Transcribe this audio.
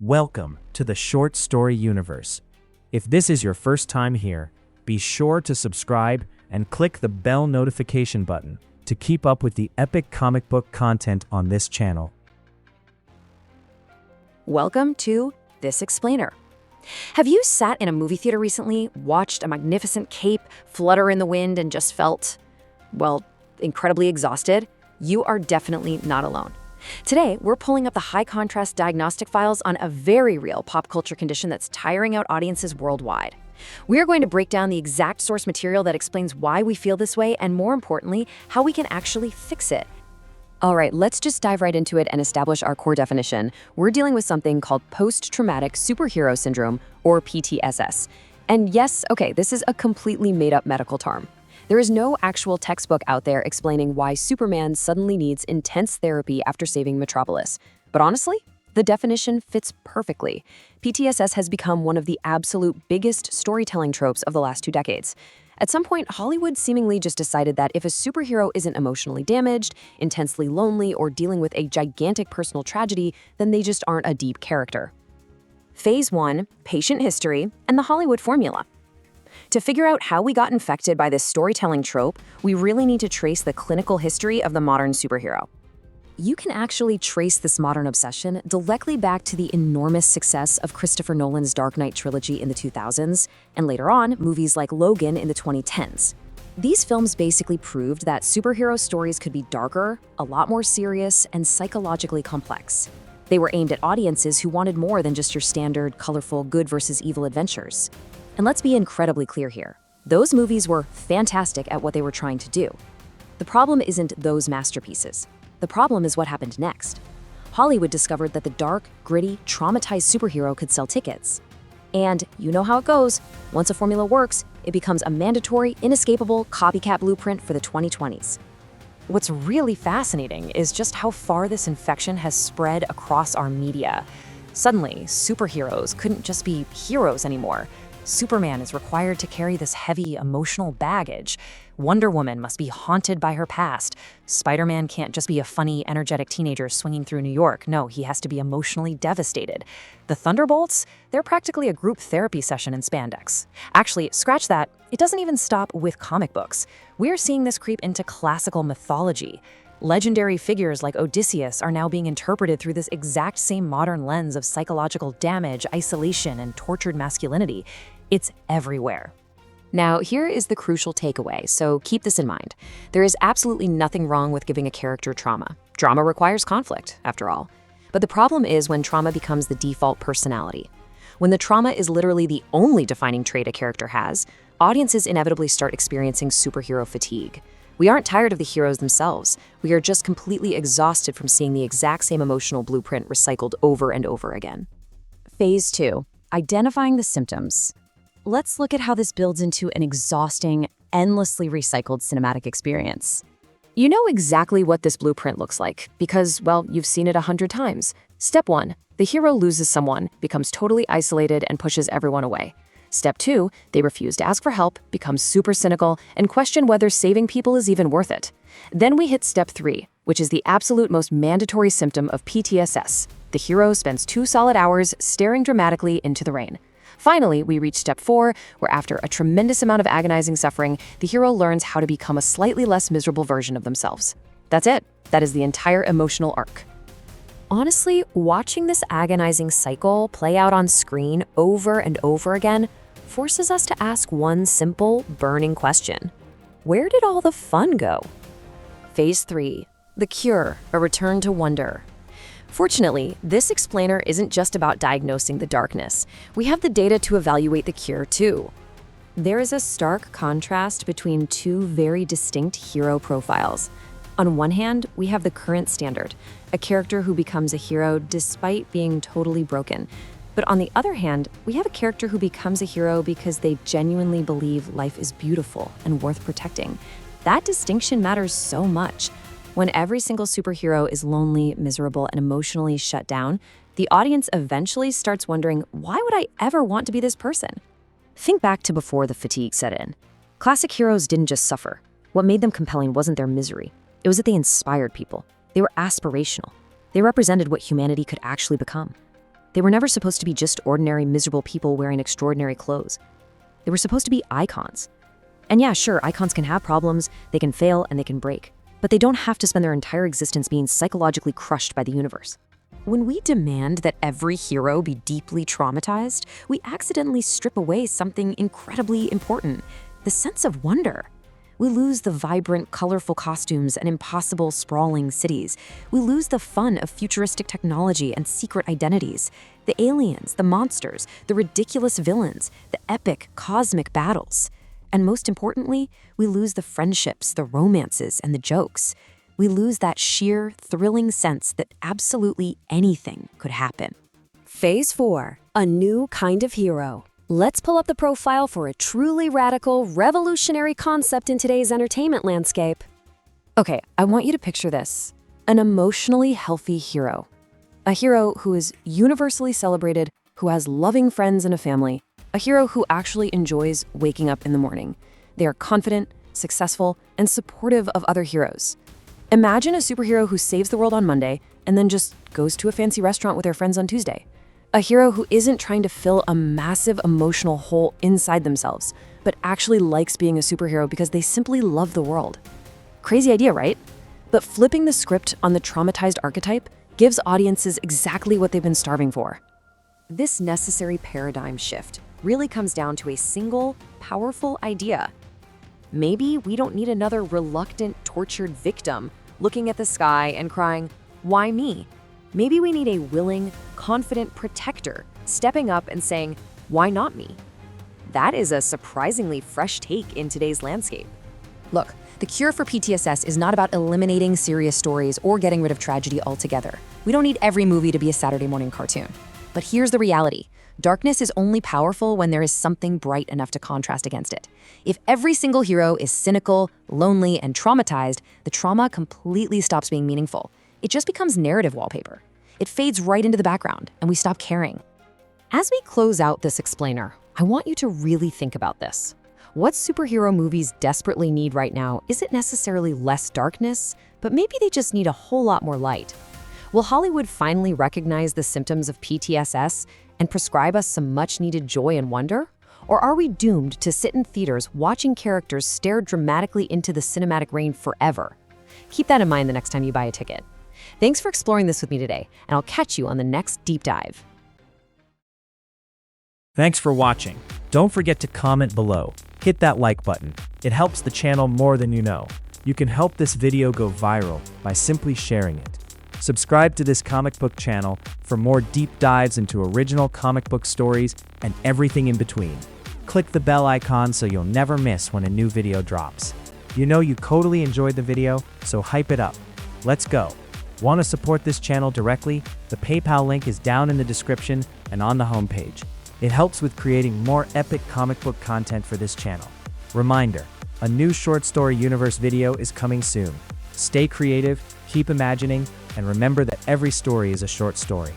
Welcome to the Short Story Universe. If this is your first time here, be sure to subscribe and click the bell notification button to keep up with the epic comic book content on this channel. Welcome to This Explainer. Have you sat in a movie theater recently, watched a magnificent cape flutter in the wind, and just felt, well, incredibly exhausted? You are definitely not alone. Today, we're pulling up the high-contrast diagnostic files on a very real pop culture condition that's tiring out audiences worldwide. We are going to break down the exact source material that explains why we feel this way and, more importantly, how we can actually fix it. All right, let's just dive right into it and establish our core definition. We're dealing with something called post-traumatic superhero syndrome, or PTSS. And yes, okay, this is a completely made-up medical term. There is no actual textbook out there explaining why Superman suddenly needs intense therapy after saving Metropolis. But honestly, the definition fits perfectly. PTSS has become one of the absolute biggest storytelling tropes of the last 2 decades. At some point, Hollywood seemingly just decided that if a superhero isn't emotionally damaged, intensely lonely, or dealing with a gigantic personal tragedy, then they just aren't a deep character. Phase 1, patient history, and the Hollywood formula. To figure out how we got infected by this storytelling trope, we really need to trace the clinical history of the modern superhero. You can actually trace this modern obsession directly back to the enormous success of Christopher Nolan's Dark Knight trilogy in the 2000s, and later on, movies like Logan in the 2010s. These films basically proved that superhero stories could be darker, a lot more serious, and psychologically complex. They were aimed at audiences who wanted more than just your standard, colorful good versus evil adventures. And let's be incredibly clear here. Those movies were fantastic at what they were trying to do. The problem isn't those masterpieces. The problem is what happened next. Hollywood discovered that the dark, gritty, traumatized superhero could sell tickets. And you know how it goes. Once a formula works, it becomes a mandatory, inescapable copycat blueprint for the 2020s. What's really fascinating is just how far this infection has spread across our media. Suddenly, superheroes couldn't just be heroes anymore. Superman is required to carry this heavy emotional baggage. Wonder Woman must be haunted by her past. Spider-Man can't just be a funny, energetic teenager swinging through New York. No, he has to be emotionally devastated. The Thunderbolts? They're practically a group therapy session in spandex. Actually, scratch that. It doesn't even stop with comic books. We're seeing this creep into classical mythology. Legendary figures like Odysseus are now being interpreted through this exact same modern lens of psychological damage, isolation, and tortured masculinity. It's everywhere. Now, here is the crucial takeaway, so keep this in mind. There is absolutely nothing wrong with giving a character trauma. Drama requires conflict, after all. But the problem is when trauma becomes the default personality. When the trauma is literally the only defining trait a character has, audiences inevitably start experiencing superhero fatigue. We aren't tired of the heroes themselves. We are just completely exhausted from seeing the exact same emotional blueprint recycled over and over again. Phase 2, identifying the symptoms. Let's look at how this builds into an exhausting, endlessly recycled cinematic experience. You know exactly what this blueprint looks like because, well, you've seen it 100 times. Step 1, the hero loses someone, becomes totally isolated, and pushes everyone away. Step 2, they refuse to ask for help, become super cynical, and question whether saving people is even worth it. Then we hit Step 3, which is the absolute most mandatory symptom of PTSS. The hero spends 2 solid hours staring dramatically into the rain. Finally, we reach Step 4, where after a tremendous amount of agonizing suffering, the hero learns how to become a slightly less miserable version of themselves. That's it. That is the entire emotional arc. Honestly, watching this agonizing cycle play out on screen over and over again forces us to ask one simple, burning question. Where did all the fun go? Phase 3, the cure, a return to wonder. Fortunately, this explainer isn't just about diagnosing the darkness. We have the data to evaluate the cure, too. There is a stark contrast between 2 very distinct hero profiles. On one hand, we have the current standard, a character who becomes a hero despite being totally broken. But on the other hand, we have a character who becomes a hero because they genuinely believe life is beautiful and worth protecting. That distinction matters so much. When every single superhero is lonely, miserable, and emotionally shut down, the audience eventually starts wondering, why would I ever want to be this person? Think back to before the fatigue set in. Classic heroes didn't just suffer. What made them compelling wasn't their misery. It was that they inspired people. They were aspirational. They represented what humanity could actually become. They were never supposed to be just ordinary, miserable people wearing extraordinary clothes. They were supposed to be icons. And yeah, sure, icons can have problems, they can fail, and they can break. But they don't have to spend their entire existence being psychologically crushed by the universe. When we demand that every hero be deeply traumatized, we accidentally strip away something incredibly important: the sense of wonder. We lose the vibrant, colorful costumes and impossible, sprawling cities. We lose the fun of futuristic technology and secret identities. The aliens, the monsters, the ridiculous villains, the epic, cosmic battles. And most importantly, we lose the friendships, the romances, and the jokes. We lose that sheer, thrilling sense that absolutely anything could happen. Phase 4. A new kind of hero. Let's pull up the profile for a truly radical, revolutionary concept in today's entertainment landscape. Okay, I want you to picture this: an emotionally healthy hero. A hero who is universally celebrated, who has loving friends and a family. A hero who actually enjoys waking up in the morning. They are confident, successful, and supportive of other heroes. Imagine a superhero who saves the world on Monday and then just goes to a fancy restaurant with their friends on Tuesday. A hero who isn't trying to fill a massive emotional hole inside themselves, but actually likes being a superhero because they simply love the world. Crazy idea, right? But flipping the script on the traumatized archetype gives audiences exactly what they've been starving for. This necessary paradigm shift really comes down to a single, powerful idea. Maybe we don't need another reluctant, tortured victim looking at the sky and crying, "Why me?" Maybe we need a willing, confident protector stepping up and saying, "Why not me?" That is a surprisingly fresh take in today's landscape. Look, the cure for PTSS is not about eliminating serious stories or getting rid of tragedy altogether. We don't need every movie to be a Saturday morning cartoon. But here's the reality. Darkness is only powerful when there is something bright enough to contrast against it. If every single hero is cynical, lonely, and traumatized, the trauma completely stops being meaningful. It just becomes narrative wallpaper. It fades right into the background, and we stop caring. As we close out this explainer, I want you to really think about this. What superhero movies desperately need right now isn't necessarily less darkness, but maybe they just need a whole lot more light. Will Hollywood finally recognize the symptoms of PTSS and prescribe us some much-needed joy and wonder? Or are we doomed to sit in theaters watching characters stare dramatically into the cinematic rain forever? Keep that in mind the next time you buy a ticket. Thanks for exploring this with me today, and I'll catch you on the next deep dive. Thanks for watching. Don't forget to comment below. Hit that like button. It helps the channel more than you know. You can help this video go viral by simply sharing it. Subscribe to this comic book channel for more deep dives into original comic book stories and everything in between. Click the bell icon so you'll never miss when a new video drops. You know you totally enjoyed the video, so hype it up. Let's go. Want to support this channel directly? The PayPal link is down in the description and on the homepage. It helps with creating more epic comic book content for this channel. Reminder, a new short story universe video is coming soon. Stay creative, keep imagining, and remember that every story is a short story.